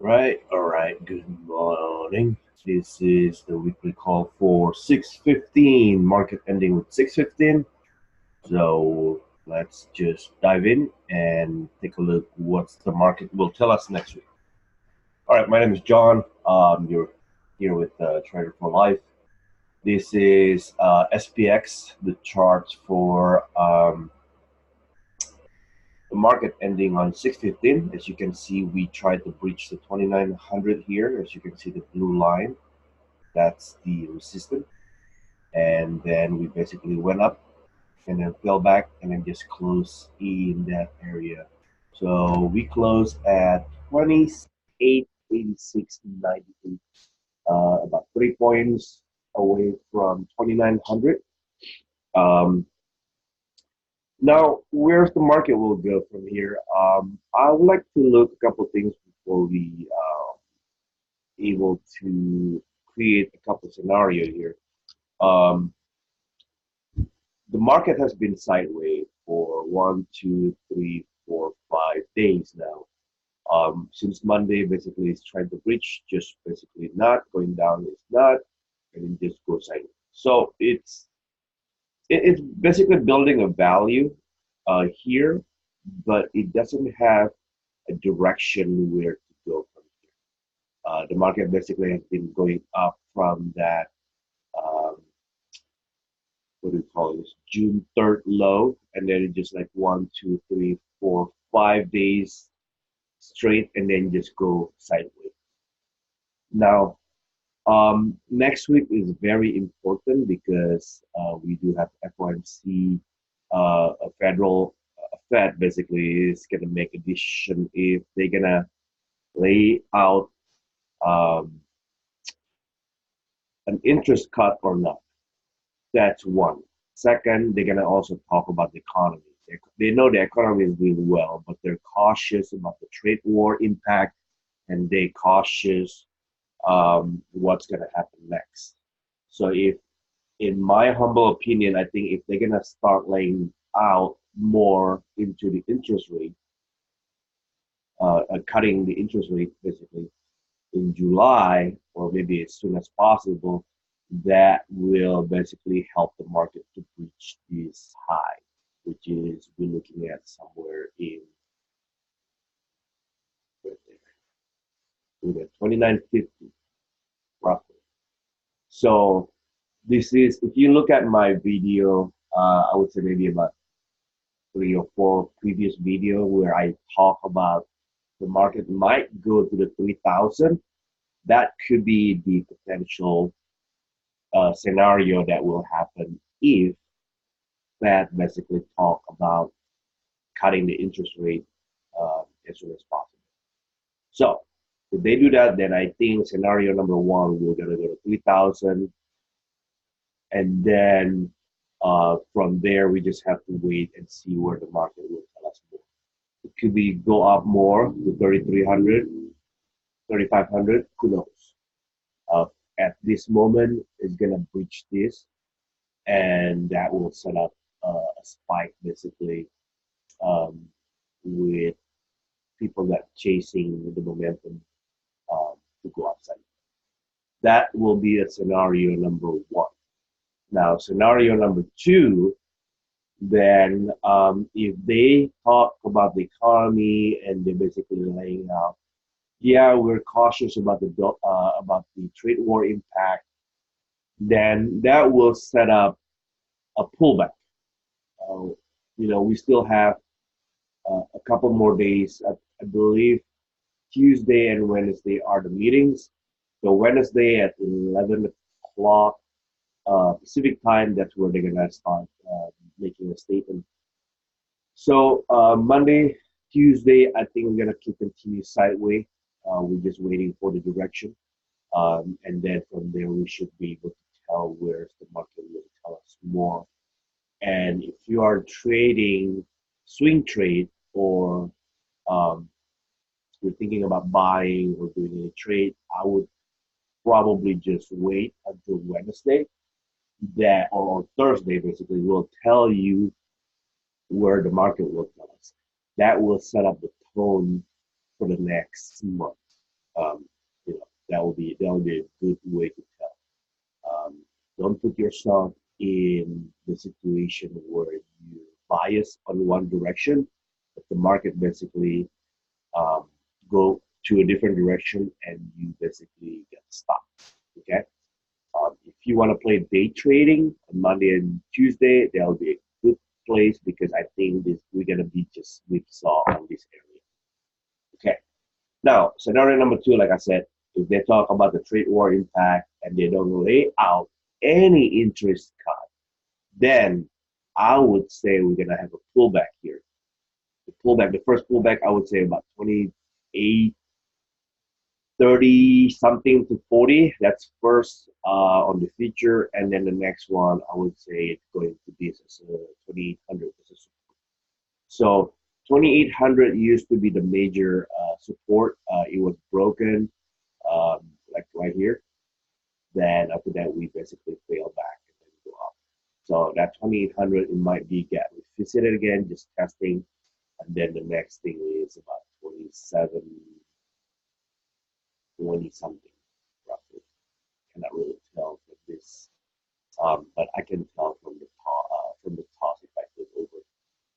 All right, good morning. This is the weekly call for 6:15, market ending with 6:15. So let's just dive in and take a look what the market will tell us next week. All right, my name is John. You're here with Trader for Life. This is SPX, the charts for the market ending on 6:15. As you can see, we tried to breach the 2900 here. As you can see, the blue line, that's the resistance. And then we basically went up and then fell back and then just closed in that area. So we closed at 2886.98, about 3 points away from 2900. Um, Now, where's the market will go from here? I would like to look a couple things before we able to create a couple scenario here. Um, the market has been sideways for 1, 2, 3, 4, 5 days now. Since Monday, basically, it's trying to breach, just basically not going down, it's not, and then just go sideways. So it's basically building a value here, but it doesn't have a direction where to go from here. The market basically has been going up from that, um, what do you call this, June 3rd low, and then it just like 1, 2, 3, 4, 5 days straight, and then just go sideways. Now, next week is very important because we do have FOMC, a federal Fed basically is gonna make a decision if they're gonna lay out um, an interest cut or not. That's one. Second, they're gonna also talk about the economy. They know the economy is doing well, but they're cautious about the trade war impact, and they cautious what's gonna happen next. So if, in my humble opinion, I think if they're gonna start laying out more into the interest rate, cutting the interest rate basically in July or maybe as soon as possible, that will basically help the market to breach this high, which is we're looking at somewhere in right there, 2950 roughly. So this is, if you look at my video, I would say maybe about 3 or 4 previous video where I talk about the market might go to the 3000. That could be the potential scenario that will happen if Fed basically talk about cutting the interest rate as soon as possible. So if they do that, then I think scenario number one, we're gonna go to 3000, and then from there we just have to wait and see where the market will tell us more. It could be go up more to 3300, 3500, who knows? Uh, at this moment, it's gonna breach this, and that will set up a spike basically, um, with people that chasing the momentum to go upside. That will be a scenario number one. Now, scenario number two, then if they talk about the economy and they're basically laying out, yeah, we're cautious about the trade war impact, then that will set up a pullback. Uh, we still have a couple more days. I believe Tuesday and Wednesday are the meetings. So Wednesday at 11 o'clock Pacific time, that's where they're gonna start making a statement. So Monday, Tuesday, I think we're gonna continue sideways. We're just waiting for the direction, and then from there we should be able to tell where the market will tell us more. And if you are trading swing trade, or um, you're thinking about buying or doing a trade, I would probably just wait until Wednesday, that or Thursday basically will tell you where the market will tell us. That will set up the tone for the next month. you know, that will be a good way to tell. Don't put yourself in the situation where you bias on one direction, but the market basically um, go to a different direction and you basically get stuck. Okay. If you want to play day trading on Monday and Tuesday, that'll be a good place because I think this we're gonna be just whipsaw on this area. Okay. Now, scenario number two, like I said, if they talk about the trade war impact and they don't lay out any interest cut, then I would say we're gonna have a pullback here. The pullback, the first pullback, I would say about 28, 30 something to 40. That's first on the feature, and then the next one, I would say it's going to be 2800. So 2800 used to be the major support. It was broken, like right here. Then after that, we basically fail back and then go up. So that 2800, it might be get revisited again, just testing. And then the next thing is about 27, 20 something, roughly. Cannot really tell from this, but I can tell from the toss if I flip over.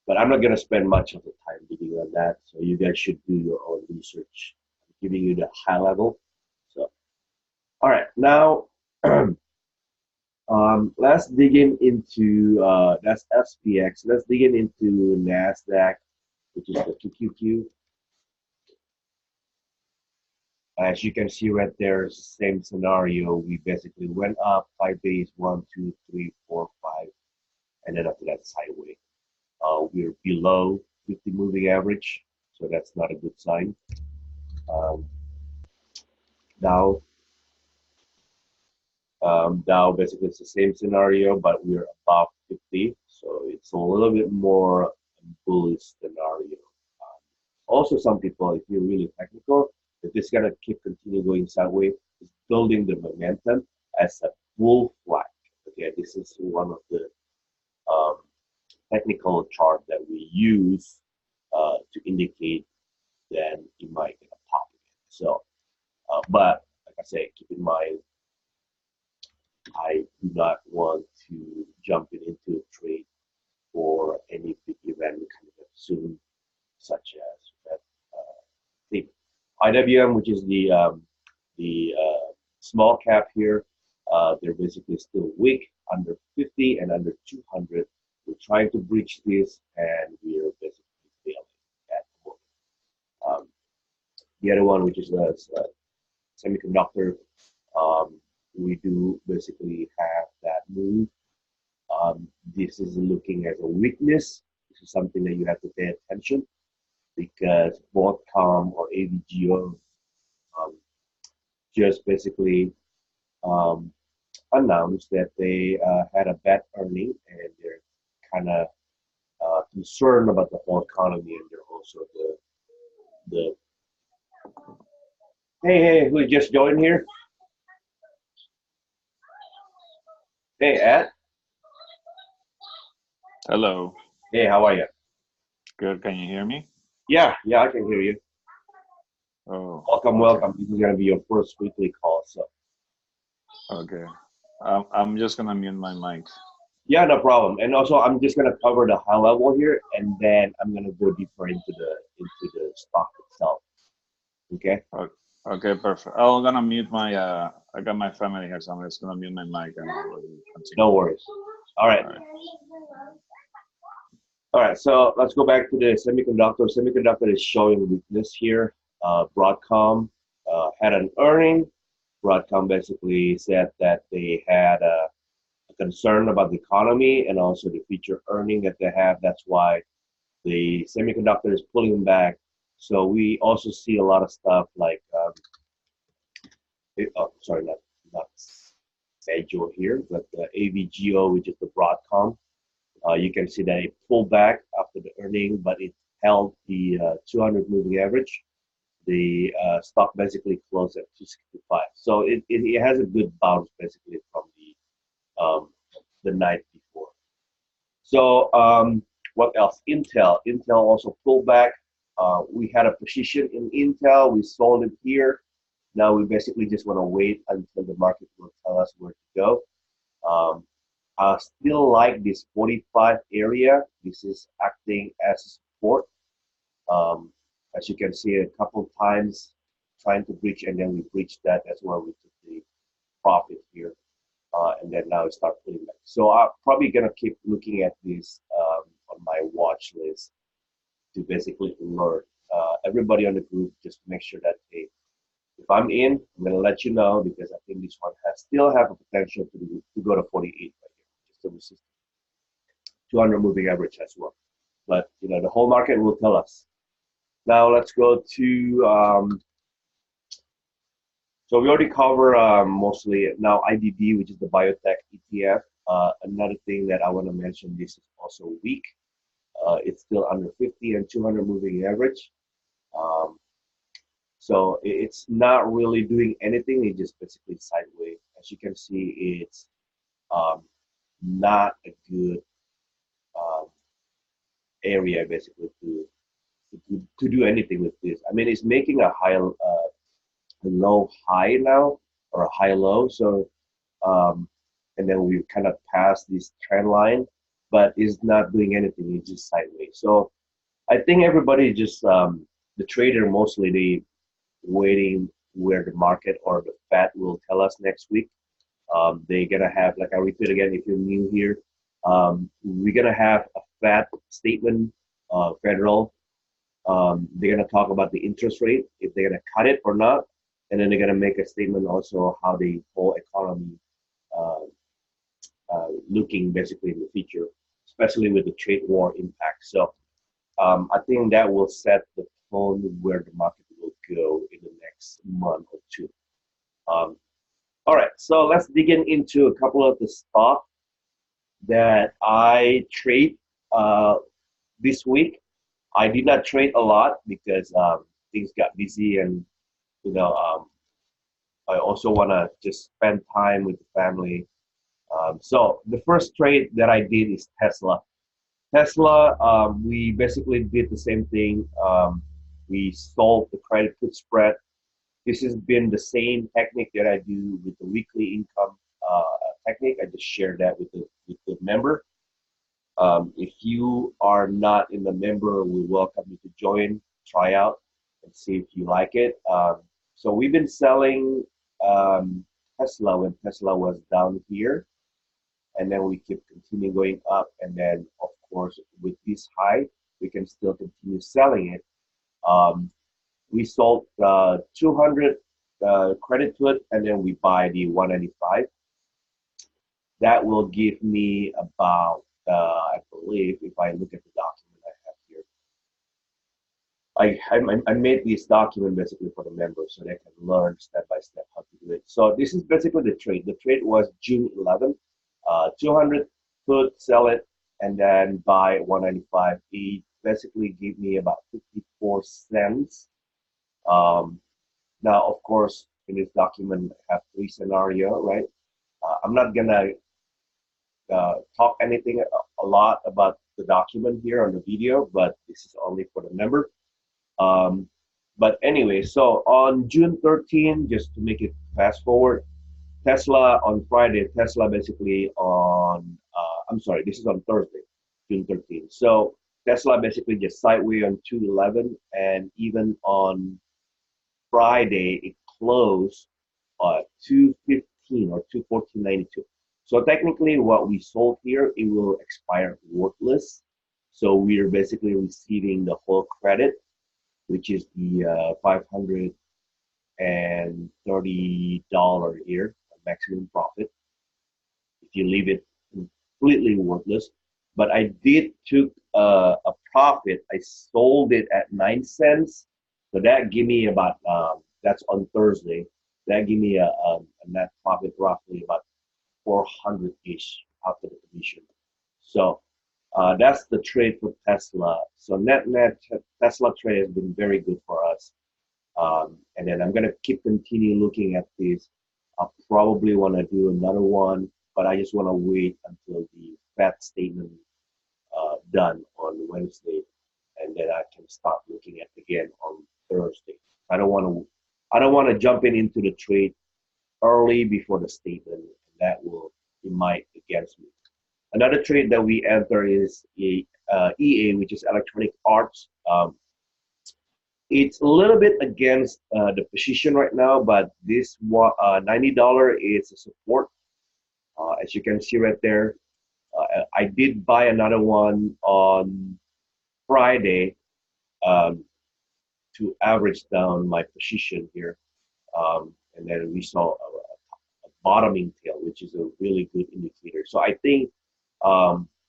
But I'm not gonna spend much of the time digging on that. So you guys should do your own research. I'm giving you the high level. So, all right, now let's dig into that's SPX. Let's dig into NASDAQ, which is the QQQ. As you can see right there, it's the same scenario. We basically went up 5 days, 1, 2, 3, 4, 5, and then after that sideway. We're below 50 moving average, so that's not a good sign. Dow basically it's the same scenario, but we're above 50, so it's a little bit more bullish scenario. Also, some people, if you're really technical, if it's gonna keep continue going sideways, it's building the momentum as a bull flag. Okay, this is one of the technical chart that we use to indicate that it might get a pop again. So, but like I say, keep in mind, I do not want to jump into a trade for any big event coming up soon, such as that the IWM, which is the small cap here. They're basically still weak, under 50 and under 200. We're trying to breach this, and we are basically failing at the moment. The other one, which is the semiconductor, we do basically have that move. This is looking as a weakness. This is something that you have to pay attention because Broadcom or AVGO just basically announced that they had a bad earning and they're kind of concerned about the whole economy, and they're also the hey, who just joined here? Hey, Ed. Hello. Hey, how are you? Good. Can you hear me? Yeah, I can hear you. Oh, Welcome, okay. welcome. This is gonna be your first weekly call, so Okay. I'm just gonna mute my mic. yeah, no problem. And also, I'm just gonna cover the high level here, and then I'm gonna go deeper into the stock itself. Okay. Okay, perfect. I'm gonna mute my I got my family here, so I'm just gonna mute my mic and we'll continue. No worries. All right. All right. All right. So let's go back to the semiconductor. Semiconductor is showing weakness here. Broadcom had an earning. Broadcom basically said that they had a concern about the economy and also the future earning that they have. That's why the semiconductor is pulling back. So we also see a lot of stuff like, sorry, not schedule here, but the AVGO, which is the Broadcom. You can see that it pulled back after the earning, but it held the 200 moving average. The stock basically closed at 265. So it has a good bounce basically from the night before. So what else? Intel. Intel also pulled back. We had a position in Intel. We sold it here. Now we basically just want to wait until the market will tell us where to go. Um, I still like this 45 area. This is acting as a support. Um, as you can see, a couple times trying to breach, and then we breached that. That's where we took the profit here, and then now it start pulling back. So I'm probably gonna keep looking at this on my watch list to basically alert everybody on the group, just to make sure that, hey, if I'm in, I'm gonna let you know, because I think this one has still have a potential to go to 48 right here, just a resistance. 200 moving average as well. But you know, the whole market will tell us. Now let's go to so we already cover mostly now IDD, which is the biotech ETF. Another thing that I want to mention, this is also weak. It's still under 50 and 200 moving average. Um, so it's not really doing anything. It's just basically sideways. As you can see, it's um, not a good um, area basically to do anything with this. I mean, it's making a low high now, or a high low. So and then we kind of passed this trend line, but it's not doing anything. It's just sideways. So I think everybody just the trader mostly, they waiting where the market or the Fed will tell us next week. They're gonna have, like I repeat again, if you're new here, we're gonna have a Fed statement, federal. They're gonna talk about the interest rate, if they're gonna cut it or not, and then they're gonna make a statement also how the whole economy uh, looking basically in the future, especially with the trade war impact. So I think that will set the tone where the market will go in the next month or two. Um, all right, so let's dig into a couple of the stock that I trade this week. I did not trade a lot because things got busy, and you know I also want to just spend time with the family. So the first trade that I did is Tesla. Tesla, we basically did the same thing. We sold the credit put spread. This has been the same technique that I do with the weekly income technique. I just shared that with the member. If you are not in the member, we welcome you to join, try out, and see if you like it. So we've been selling Tesla when Tesla was down here, and then we keep continue going up, and then of course with this high, we can still continue selling it. Um, we sold 200 credit put, and then we buy the 195. That will give me about, I believe, if I look at the document I have here, I made this document basically for the members so they can learn step by step how to do it. So this is basically the trade. The trade was June 11th, 200 put, sell it, and then buy 195. It basically gave me about 54 cents. Um, Now, of course, in this document, I have three scenario, right? I'm not gonna talk anything a lot about the document here on the video, but this is only for the member. Um, but anyway, so on June 13, just to make it fast forward, Tesla on Friday, Tesla basically on, I'm sorry, this is on Thursday, June 13. So Tesla basically just sideways on 211, and even on Friday, it closed 215 or 214.92. So technically, what we sold here, it will expire worthless. So we are basically receiving the whole credit, which is the $530 here, maximum profit. If you leave it completely worthless, but I did took a profit. I sold it at 9 cents, so that give me about that's on Thursday. That give me a net profit roughly about 400-ish after the commission. So that's the trade for Tesla. So net Tesla trade has been very good for us. And then I'm gonna keep continue looking at this. I'll probably want to do another one, but I just want to wait until the Fed statement done on Wednesday, and then I can start looking at again on Thursday. I don't want to I don't want to jump into the trade early before the statement. That will be might against me. Another trade that we enter is EA, which is Electronic Arts. It's a little bit against the position right now, but this $90 is a support. As you can see right there, I did buy another one on Friday to average down my position here. And then we saw a bottoming tail, which is a really good indicator. So I think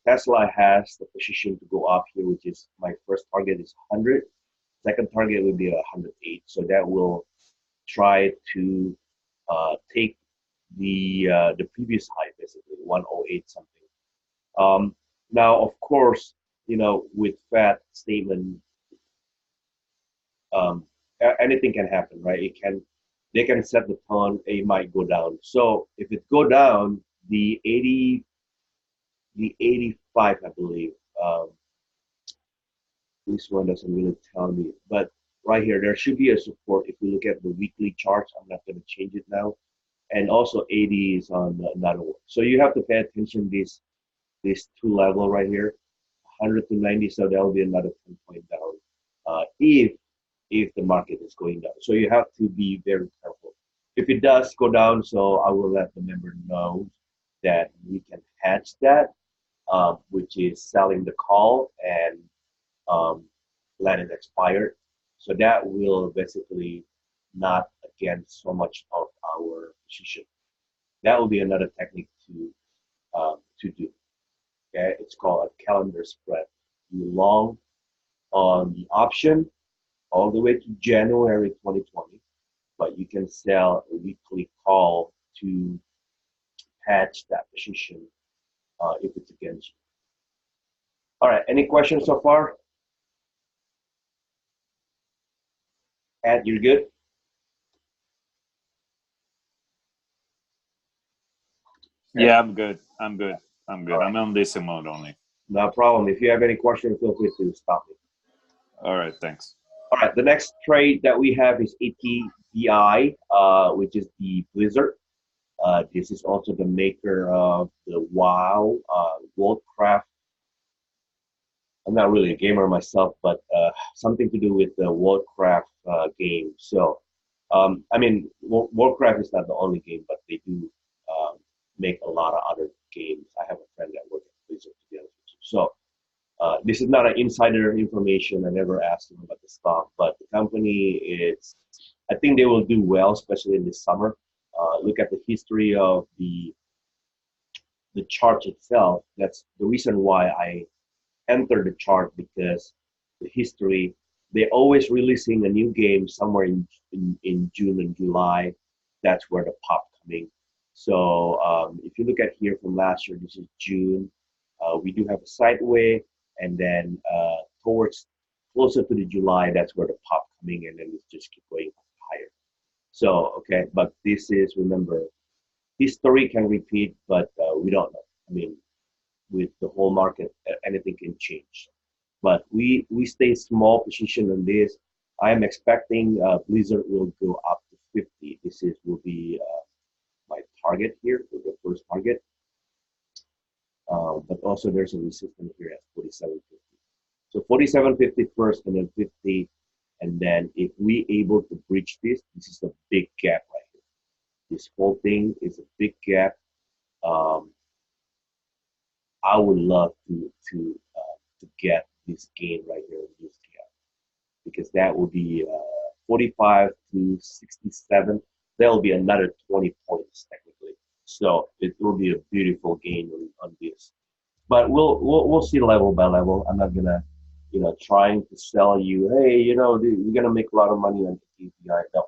Tesla has the position to go up here, which is my first target is 100. Second target would be 108. So that will try to take the previous high, basically 108 something. Now, of course, with Fed statement, anything can happen, right? They can set the tone. It might go down. So if it go down, the 85, I believe. This one doesn't really tell me, but right here there should be a support. If you look at the weekly charts, I'm not going to change it now. And also 80 is on another one. So you have to pay attention these two level right here, 100 to 90. So that will be another 10 point down if the market is going down. So you have to be very careful. If it does go down, so I will let the member know that we can hedge that, which is selling the call and let it expire. So that will basically not against so much of our position. That will be another technique to do. Okay, it's called a calendar spread. You long on the option all the way to January 2020, but you can sell a weekly call to hedge that position if it's against you. All right, any questions so far? Ed, you're good? Yeah, I'm good. I'm good. I'm good. Right. I'm on listen mode only. No problem. If you have any questions, feel free to stop me. All right, thanks. All right, the next trade that we have is ATBI, which is the Blizzard. This is also the maker of the WoW, Worldcraft. I'm not really a gamer myself, but something to do with the Worldcraft game. So, I mean, Worldcraft is not the only game, but they do make a lot of other games. I have a friend that works at Blizzard, to be honest with you. So, this is not an insider information. I never asked them about the stock, but the company is, I think they will do well, especially in the summer. Look at the history of the chart itself. That's the reason why I entered the chart, because the history, they're always releasing a new game somewhere in June and July. That's where the pop coming. So if you look at here from last year, this is June. We do have a sideway, and then towards closer to the July, that's where the pop coming, and then it's just keep going higher. So okay, but this is, remember, history can repeat, but we don't know. I mean, with the whole market, anything can change. But we stay small position on this. I am expecting Blizzard will go up to 50. This will be my target here, for the first target. But also there's a resistance here at 47.50. So 47.50 first, and then 50, and then if we able to breach this is a big gap right here. This whole thing is a big gap. I would love to get this gain right here in this gap, because that will be 45 to 67. That will be another 20 points technically. So it will be a beautiful gain on this. But we'll see level by level. I'm not gonna, trying to sell you, hey, we're gonna make a lot of money on the KPI. No,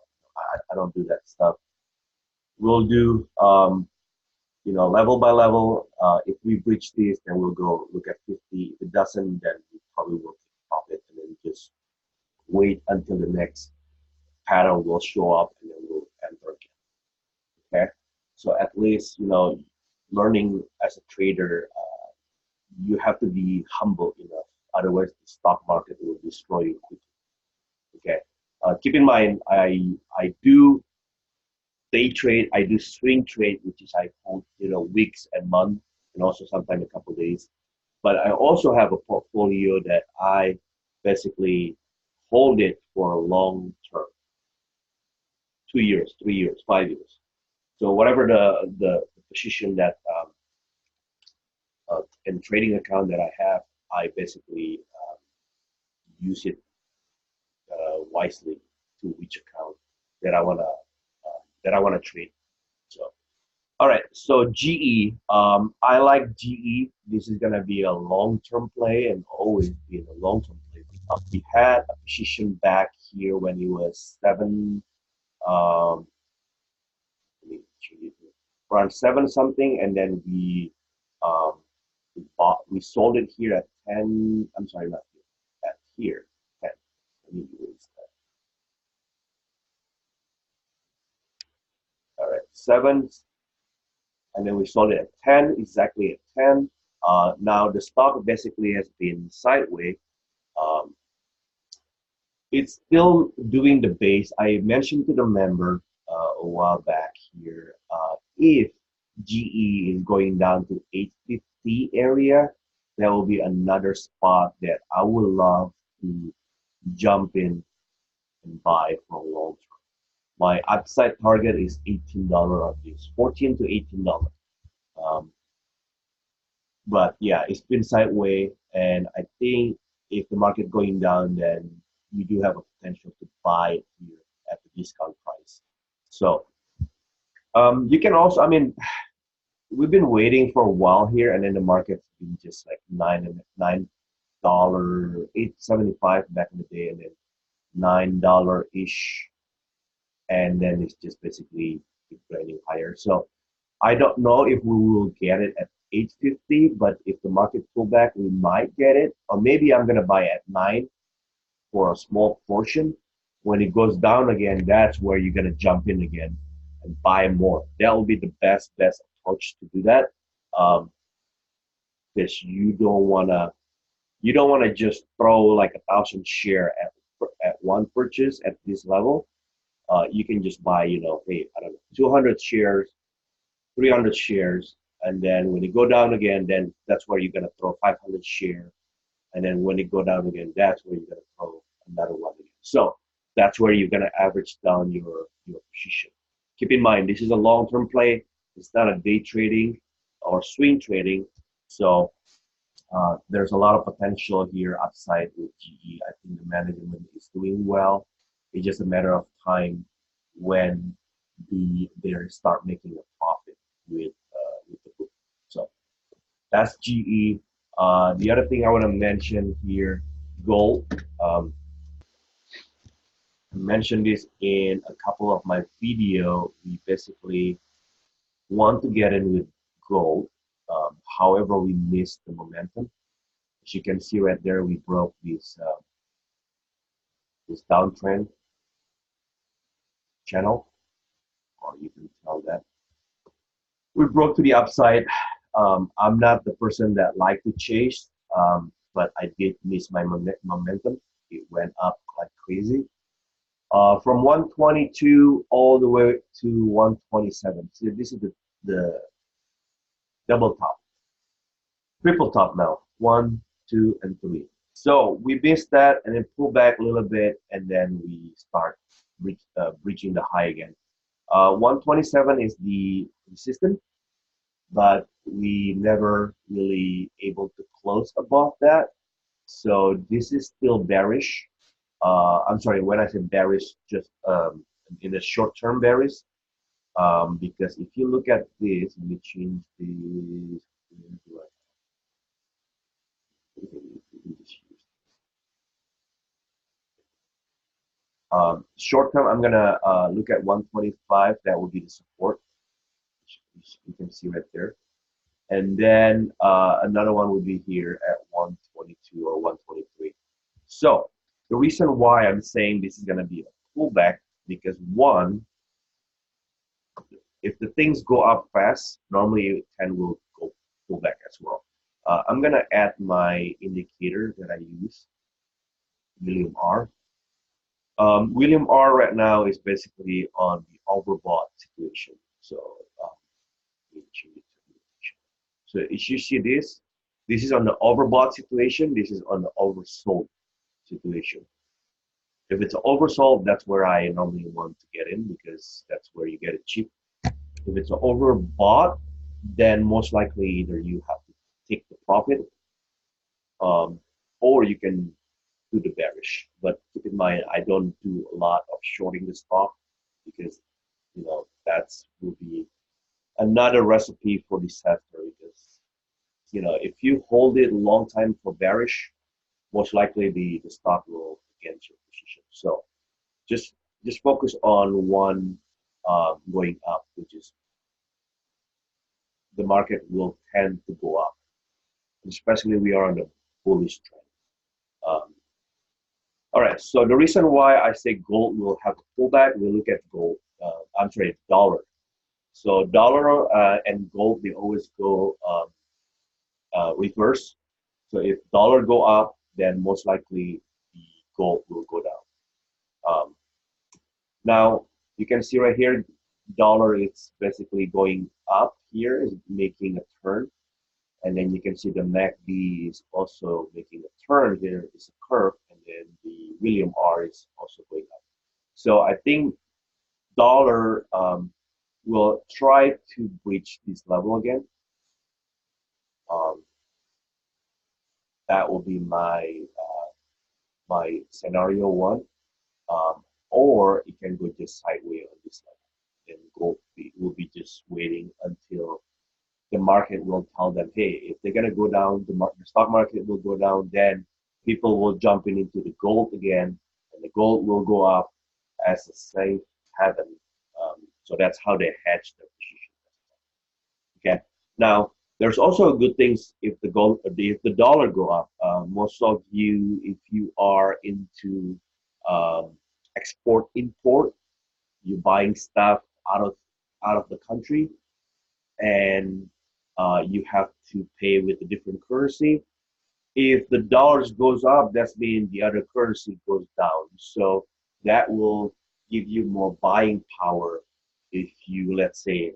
I don't do that stuff. We'll do level by level. If we breach this, then we'll go look at 50. If it doesn't, then we probably will take profit and then just wait until the next pattern will show up, and then we'll enter again. Okay, so at least learning as a trader, you have to be humble enough. Otherwise, the stock market will destroy you quickly. Okay, Keep in mind, I do day trade, I do swing trade, which is I hold weeks and months, and also sometimes a couple of days. But I also have a portfolio that I basically hold it for a long term, 2 years, 3 years, 5 years. So whatever the position that and trading account that I have, I basically use it wisely to which account that I wanna trade. So all right, so GE, I like GE. This is gonna be a long-term play and always be a long-term play. We had a position back here when it was um, around seven something, and then um, we sold it here at 10. I'm sorry, not here, at here 10. Let me erase that. All right, seven, and then we sold it at 10, exactly at 10. Now the stock basically has been sideways. Um, it's still doing the base. I mentioned to the member a while back here, if GE is going down to 850 area, that will be another spot that I would love to jump in and buy for a long term. My upside target is $18 on this, 14 to $18. Um, but yeah, it's been sideways, and I think if the market going down, then we do have a potential to buy it here at the discount price. So you can also, I mean, we've been waiting for a while here, and then the market's been just like $9, 8.75 back in the day, and then $9 ish, and then it's just basically keep grinding higher. So I don't know if we will get it at 850, but if the market pull back, we might get it. Or maybe I'm gonna buy at 9 for a small portion. When it goes down again, that's where you're gonna jump in again and buy more. That will be the best approach to do that. Because you don't wanna just throw like 1,000 share at one purchase at this level. You can just buy, hey, I don't know, 200 shares, 300 shares, and then when it go down again, then that's where you're gonna throw 500 share, and then when it go down again, that's where you're gonna throw another one again. So that's where you're gonna average down your position. Keep in mind, this is a long-term play. It's not a day trading or swing trading. So there's a lot of potential here upside with GE. I think the management is doing well. It's just a matter of time when they start making a profit with the book. So that's GE. The other thing I want to mention here, gold. I mentioned this in a couple of my video. We basically want to get in with gold. However, we missed the momentum. As you can see right there, we broke this downtrend channel, or you can tell that we broke to the upside. I'm not the person that like to chase, but I did miss my momentum. It went up like crazy. From 122 all the way to 127. So this is the double top, triple top now. 1, 2, and 3. So we missed that and then pull back a little bit, and then we start breaching the high again. 127 is the resistance, but we never really able to close above that. So this is still bearish. I'm sorry, when I say bearish, just in the short term bearish, because if you look at this, let me change this. Short term, I'm gonna look at 125. That will be the support. You can see right there. And then another one would be here at 122 or 123. So the reason why I'm saying this is going to be a pullback, because one, if the things go up fast, normally 10 will go pull back as well. I'm going to add my indicator that I use, William R. William R right now is basically on the overbought situation. So let me change it to- so if you see this is on the overbought situation. This is on the oversold situation. If it's oversold, that's where I normally want to get in because that's where you get it cheap. If it's overbought, then most likely either you have to take the profit, um, or you can do the bearish. But keep in mind, I don't do a lot of shorting the stock because that's will be another recipe for disaster. Because if you hold it a long time for bearish, most likely the stock will against your position. So just just focus on one going up, which is the market will tend to go up, especially we are on the bullish trend. Um, all right, so the reason why I say gold will have a pullback, we look at gold. I'm sorry, dollar. So dollar and gold, they always go reverse. So if dollar go up, then most likely the gold will go down. Um, Now you can see right here, dollar is basically going up here, is making a turn. And then you can see the MACD is also making a turn here, is a curve, and then the William R is also going up. So I think dollar will try to breach this level again. Um, that will be my scenario one. Or it can go just sideways on this level, and gold will be just waiting until the market will tell them, hey, if they're gonna go down, the stock market will go down, then people will jump into the gold again, and the gold will go up as a safe haven. So that's how they hedge their position. Okay. Now there's also good things if the dollar go up. Most of you, if you are into um, export import, you're buying stuff out of the country, and you have to pay with a different currency. If the dollars goes up, that's mean the other currency goes down. So that will give you more buying power. If you, let's say,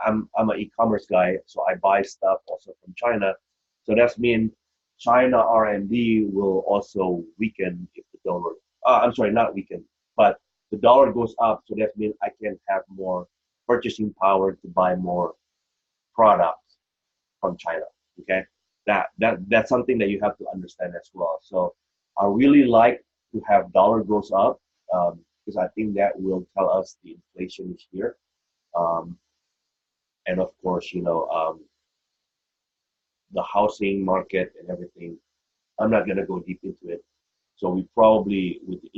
I'm an e-commerce guy, so I buy stuff also from China. So that's mean China RMB will also weaken if the dollar. I'm sorry, not weaken, but the dollar goes up. So that means I can have more purchasing power to buy more products from China. Okay, that's something that you have to understand as well. So I really like to have dollar goes up because I think that will tell us the inflation is here, um, and of course the housing market and everything. I'm not gonna go deep into it. So we probably with the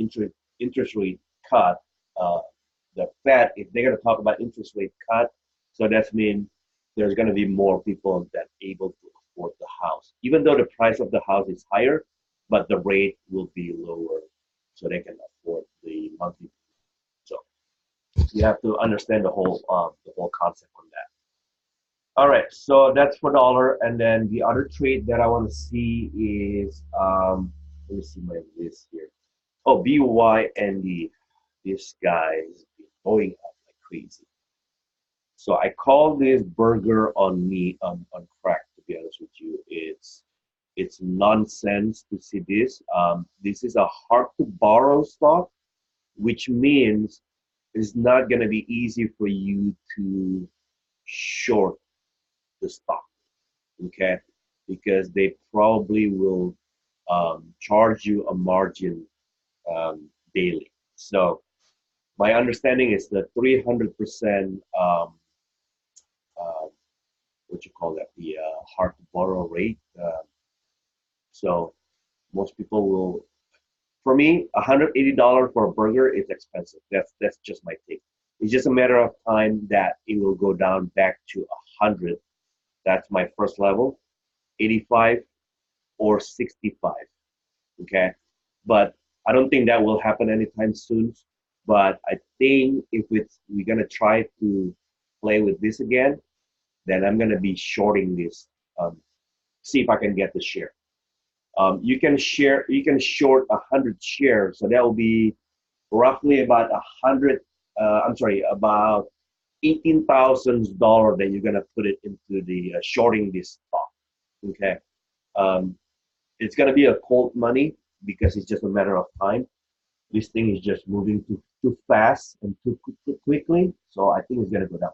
interest rate cut, uh, the Fed, if they're gonna talk about interest rate cut, so that means there's gonna be more people that able to afford the house, even though the price of the house is higher, but the rate will be lower, so they can afford the monthly. So you have to understand the whole concept on that. All right, so that's for dollar, and then the other trade that I want to see is let me see my list here. Oh, BYND. This guy is going up like crazy. So I call this burger on me on crack. To be honest with you, it's nonsense to see this. This is a hard to borrow stock, which means it's not gonna be easy for you to short the stock. Okay, because they probably will charge you a margin daily. So my understanding is the 300% uh, what you call that, the hard to borrow rate. So most people will, for me, $180 for a burger is expensive. That's just my take. It's just a matter of time that it will go down back to 100. That's my first level, 85 or 65. Okay, but I don't think that will happen anytime soon. But I think if we're gonna try to play with this again, then I'm gonna be shorting this. See if I can get the share. You can short 100 shares, so that will be roughly about about $18,000 that you're gonna put it into the shorting this stock. Okay, it's gonna be a cold money because it's just a matter of time. This thing is just moving too fast and too quickly, so I think it's gonna go down.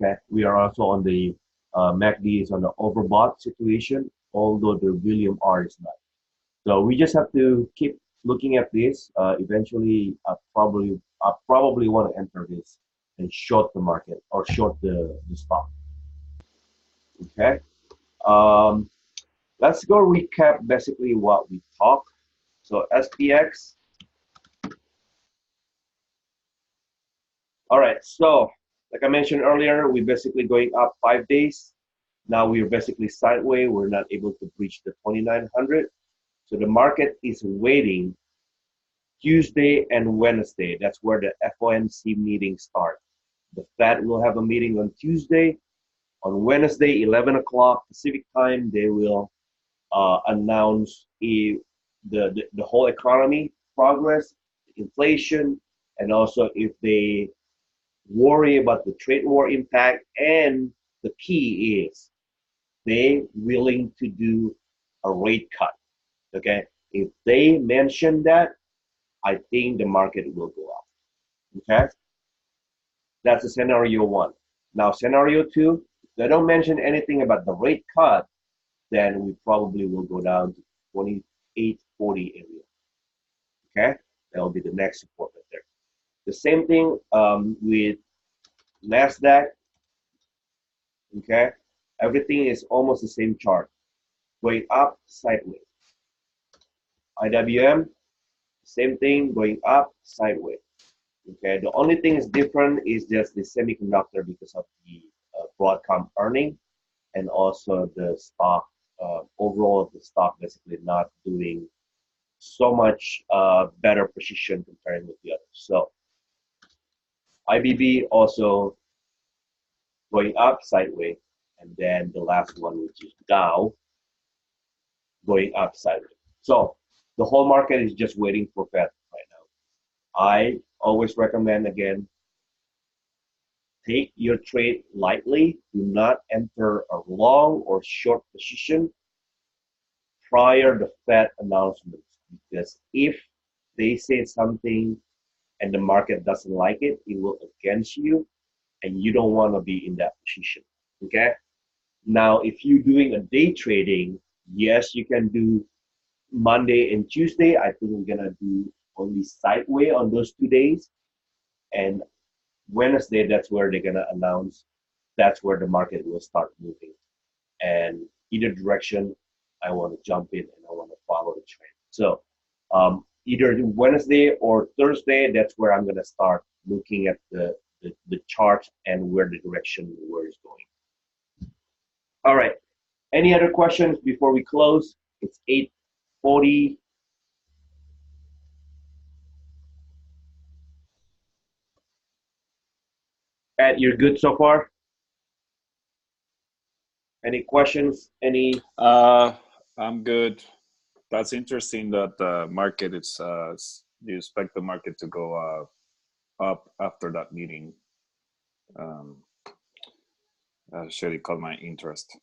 Okay, we are also on the MACD is on the overbought situation, although the William R is not. So we just have to keep looking at this. Eventually, I probably want to enter this and short the market or short the stock. Okay. Um, let's go recap basically what we talked. So SPX. All right. So like I mentioned earlier, we're basically going up 5 days. Now we're basically sideways. We're not able to breach the 2,900. So the market is waiting Tuesday and Wednesday. That's where the FOMC meeting starts. The Fed will have a meeting on Tuesday. On Wednesday, 11 o'clock Pacific time, they will announce the whole economy progress, inflation, and also if they worry about the trade war impact. And the key is they willing to do a rate cut. Okay, if they mention that, I think the market will go up. Okay, that's scenario one. Now, scenario two, if they don't mention anything about the rate cut, then we probably will go down to 2840 area. Okay, that will be the next support right there. The same thing with Nasdaq. Okay, everything is almost the same chart, going up sideways. IWM, same thing, going up sideways. Okay, the only thing is different is just the semiconductor because of the Broadcom earning, and also the stock overall the stock basically not doing so much better position comparing with the others. So IBB also going up sideways, and then the last one, which is Dow, going up sideways. So the whole market is just waiting for Fed right now. I always recommend, again, take your trade lightly. Do not enter a long or short position prior to Fed announcements, because if they say something and the market doesn't like it, it will against you, and you don't want to be in that position. Okay. Now, if you're doing a day trading, yes, you can do Monday and Tuesday. I think we're gonna do only sideways on those 2 days, and Wednesday, that's where they're gonna announce. That's where the market will start moving, and either direction, I want to jump in and I want to follow the trend. So either Wednesday or Thursday, that's where I'm gonna start looking at the chart and where the direction where it's going. All right. Any other questions before we close? It's 8:40. Ed, you're good so far? Any questions? Any? I'm good. That's interesting that the market is, you expect the market to go up after that meeting. Actually caught my interest.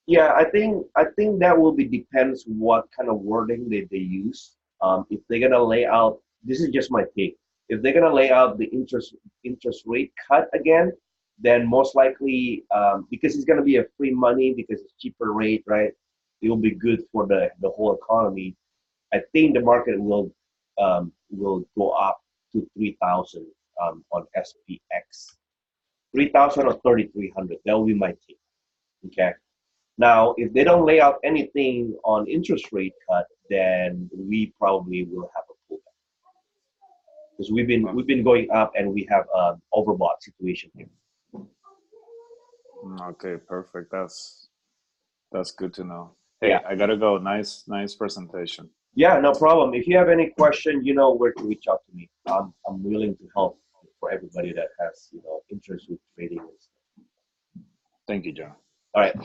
Yeah, I think that will be depends what kind of wording they use. If they're gonna lay out, this is just my take. If they're gonna lay out the interest rate cut again, then most likely because it's gonna be a free money because it's cheaper rate, right? It will be good for the whole economy. I think the market will go up to 3,000 on SPX, 3,000 or 3,300. That will be my take. Okay. Now, if they don't lay out anything on interest rate cut, then we probably will have a pullback because we've been going up and we have an overbought situation here. Okay, perfect. That's good to know. Hey, Yeah. I gotta go. Nice presentation. Yeah, no problem. If you have any question, you know where to reach out to me. I'm willing to help for everybody that has interest with trading and stuff. Thank you, John. All right.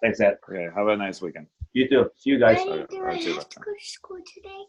Thanks, Ed. Okay, have a nice weekend. You too. See you guys. Daddy, do I have to go to school today?